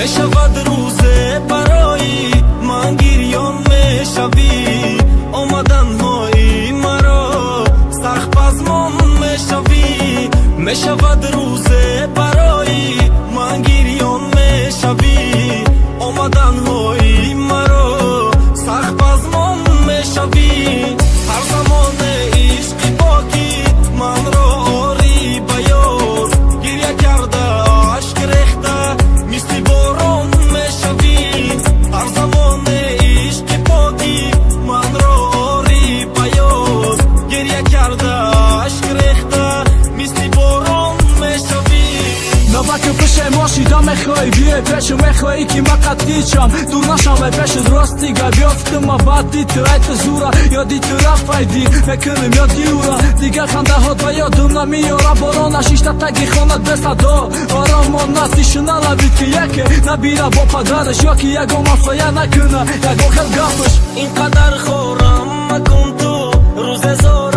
мешавад рӯзе барои ман гирён мешавӣ омаданҳои маро сахтбазмон мешавӣ мешавад рӯзе барои ман гирён мешавӣ омаданҳои маро сахтбазмон мешавӣ ҳар замоне ишқи покӣ манро ори ба ёд гирья карда ашк рехта мисли борон мешавӣ ҳар замоне ишқи покӣ манро ори ба ёд гирья карда ашк рехта мисли борон мешавӣ навбаки пешемоши да мехоҳӣ биёй пешу мехоҳӣ ки ман қаттиичам дур нашавай пешуд ростига биёфтима баъди ту айта зура ёди ту рафайди мекуним ёди ура дигар хандаҳот ба ёдум намеёра боронаш иштатаги хона бесадо оромон настишуна лабид ки яке набира бо падараш ё ки ягон масоя накуна ягон хел гафш ин қадар хорам макун ту рӯзе зор